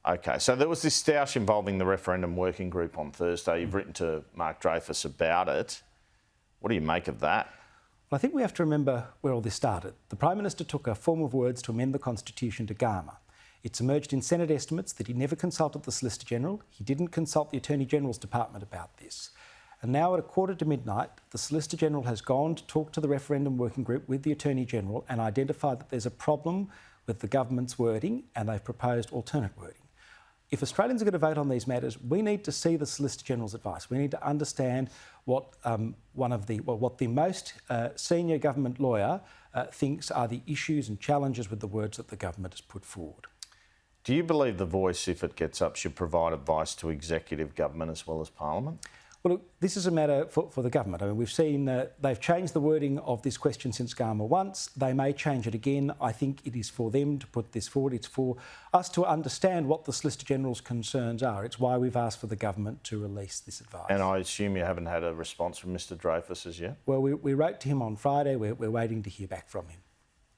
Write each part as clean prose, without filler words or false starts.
Okay, so there was this stoush involving the referendum working group on Thursday. You've written to Mark Dreyfus about it. What do you make of that? Well, I think we have to remember where all this started. The Prime Minister took a form of words to amend the Constitution to Garma. It's emerged in Senate estimates that he never consulted the Solicitor General. He didn't consult the Attorney-General's department about this. And now at midnight, the Solicitor General has gone to talk to the referendum working group with the Attorney-General and identified that there's a problem with the government's wording, and they've proposed alternate wording. If Australians are going to vote on these matters, we need to see the Solicitor General's advice. We need to understand what the most senior government lawyer thinks are the issues and challenges with the words that the government has put forward. Do you believe the Voice, if it gets up, should provide advice to executive government as well as Parliament? Well, look, this is a matter for the government. I mean, we've seen they've changed the wording of this question since Garma once. They may change it again. I think it is for them to put this forward. It's for us to understand what the Solicitor General's concerns are. It's why we've asked for the government to release this advice. And I assume you haven't had a response from Mr Dreyfus as yet? Well, we wrote to him on Friday. We're waiting to hear back from him.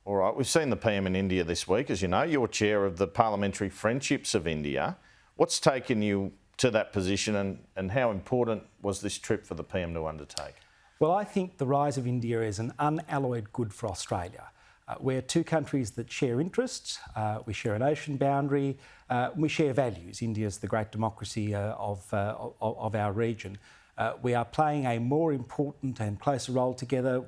All right. We've seen the PM in India this week. As you know, you're chair of the Parliamentary Friendships of India. What's taken you to that position, and how important was this trip for the PM to undertake? Well, I think the rise of India is an unalloyed good for Australia. We're two countries that share interests, we share an ocean boundary, we share values. India's the great democracy of our region. We are playing a more important and closer role together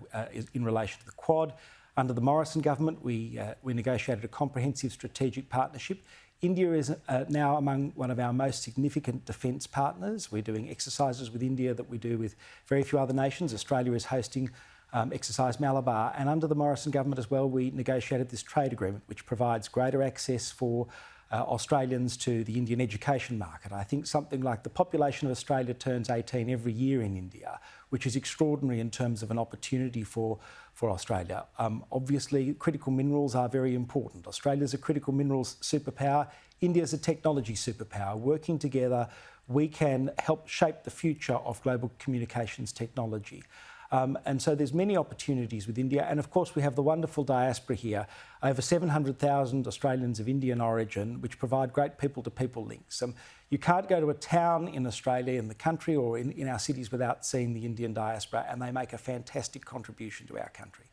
in relation to the Quad. Under the Morrison government, we negotiated a comprehensive strategic partnership. India is now among one of our most significant defence partners. We're doing exercises with India that we do with very few other nations. Australia is hosting Exercise Malabar. And under the Morrison government as well, we negotiated this trade agreement, which provides greater access for Australians to the Indian education market. I think something like the population of Australia turns 18 every year in India, which is extraordinary in terms of an opportunity for Australia. Obviously, critical minerals are very important. Australia's a critical minerals superpower. India's a technology superpower. Working together, we can help shape the future of global communications technology. And so there's many opportunities with India. And of course, we have the wonderful diaspora here, over 700,000 Australians of Indian origin, which provide great people-to-people links. You can't go to a town in Australia, in the country or in our cities without seeing the Indian diaspora, and they make a fantastic contribution to our country.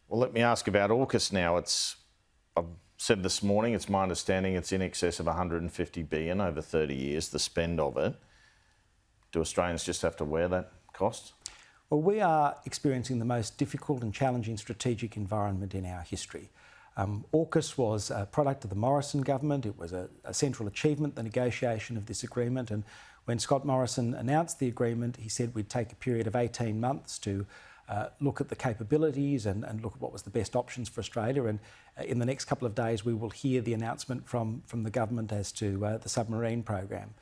Well, let me ask about AUKUS now. I've said this morning, it's my understanding it's in excess of $150 billion over 30 years, the spend of it. Do Australians just have to wear that cost? Well, we are experiencing the most difficult and challenging strategic environment in our history. AUKUS was a product of the Morrison government. It was a central achievement, the negotiation of this agreement. And when Scott Morrison announced the agreement, he said we'd take a period of 18 months to look at the capabilities and look at what was the best options for Australia. And in the next couple of days, we will hear the announcement from the government as to the submarine program.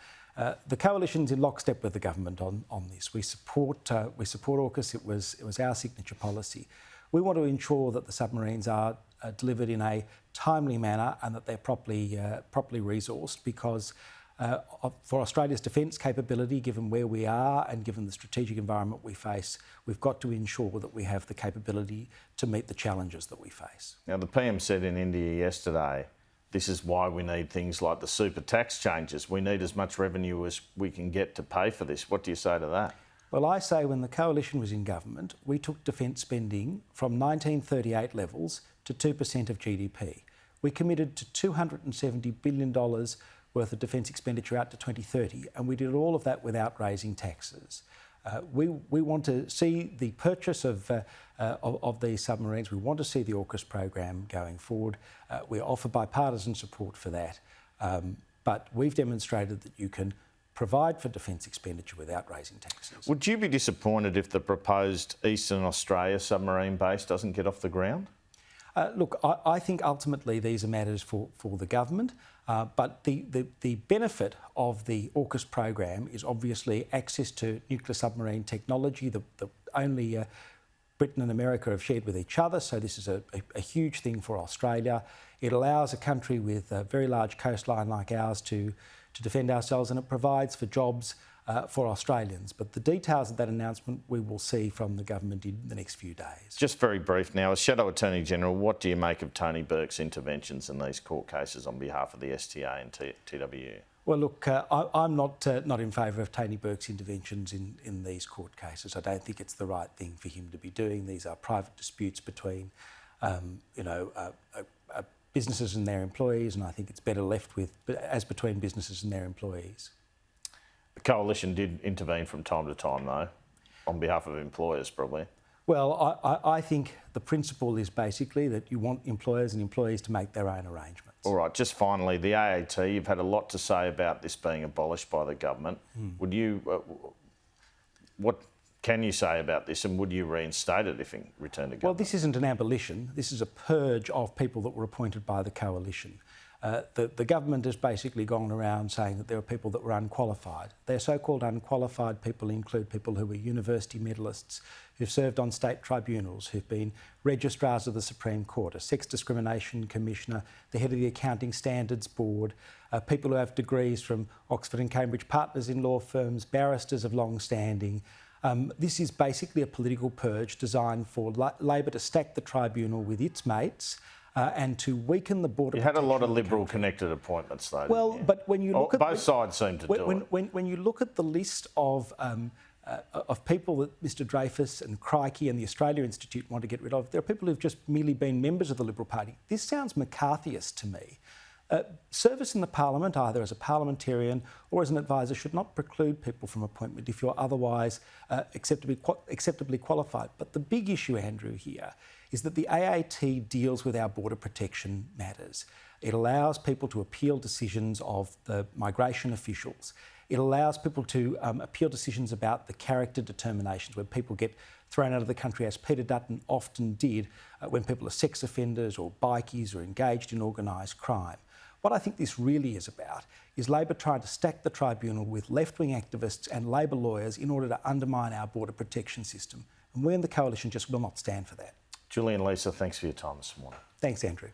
The coalition's in lockstep with the government on this. We support AUKUS. It was our signature policy. We want to ensure that the submarines are delivered in a timely manner and that they're properly resourced, because for Australia's defence capability, given where we are and given the strategic environment we face, we've got to ensure that we have the capability to meet the challenges that we face. Now, the PM said in India yesterday, this is why we need things like the super tax changes. We need as much revenue as we can get to pay for this. What do you say to that? Well, I say when the coalition was in government, we took defence spending from 1938 levels to 2% of GDP. We committed to $270 billion worth of defence expenditure out to 2030, and we did all of that without raising taxes. We want to see the purchase of these submarines. We want to see the AUKUS program going forward. We offer bipartisan support for that, but we've demonstrated that you can provide for defence expenditure without raising taxes. Would you be disappointed if the proposed Eastern Australia submarine base doesn't get off the ground? Look, I think ultimately these are matters for the government, but the benefit of the AUKUS program is obviously access to nuclear submarine technology that only Britain and America have shared with each other, so this is a huge thing for Australia. It allows a country with a very large coastline like ours to defend ourselves, and it provides for jobs for Australians. But the details of that announcement we will see from the government in the next few days. Just very brief now, as Shadow Attorney-General, what do you make of Tony Burke's interventions in these court cases on behalf of the STA and TWU? Well, look, I'm not in favour of Tony Burke's interventions in these court cases. I don't think it's the right thing for him to be doing. These are private disputes between, businesses and their employees, and I think it's better left as between businesses and their employees. The Coalition did intervene from time to time, though, on behalf of employers, probably. Well, I think the principle is basically that you want employers and employees to make their own arrangements. All right, just finally, the AAT, you've had a lot to say about this being abolished by the government. Would you, what can you say about this, and would you reinstate it if it returned to government? Well, this isn't an abolition. This is a purge of people that were appointed by the Coalition. The government has basically gone around saying that there are people that were unqualified. Their so-called unqualified people include people who were university medalists, who've served on state tribunals, who've been registrars of the Supreme Court, a sex discrimination commissioner, the head of the Accounting Standards Board, people who have degrees from Oxford and Cambridge, partners in law firms, barristers of long standing. This is basically a political purge designed for Labor to stack the tribunal with its mates and to weaken the border. You had a lot of Liberal connected appointments, though. Well, but when you look at both sides seem to do it. When you look at the list of people that Mr Dreyfus and Crikey and the Australia Institute want to get rid of, there are people who've just merely been members of the Liberal Party. This sounds McCarthyist to me. Service in the Parliament, either as a parliamentarian or as an advisor, should not preclude people from appointment if you're otherwise acceptably qualified. But the big issue, Andrew, here is that the AAT deals with our border protection matters. It allows people to appeal decisions of the migration officials. It allows people to appeal decisions about the character determinations where people get thrown out of the country, as Peter Dutton often did when people are sex offenders or bikies or engaged in organised crime. What I think this really is about is Labor trying to stack the tribunal with left-wing activists and Labor lawyers in order to undermine our border protection system. And we in the Coalition just will not stand for that. Julian Leeser, thanks for your time this morning. Thanks, Andrew.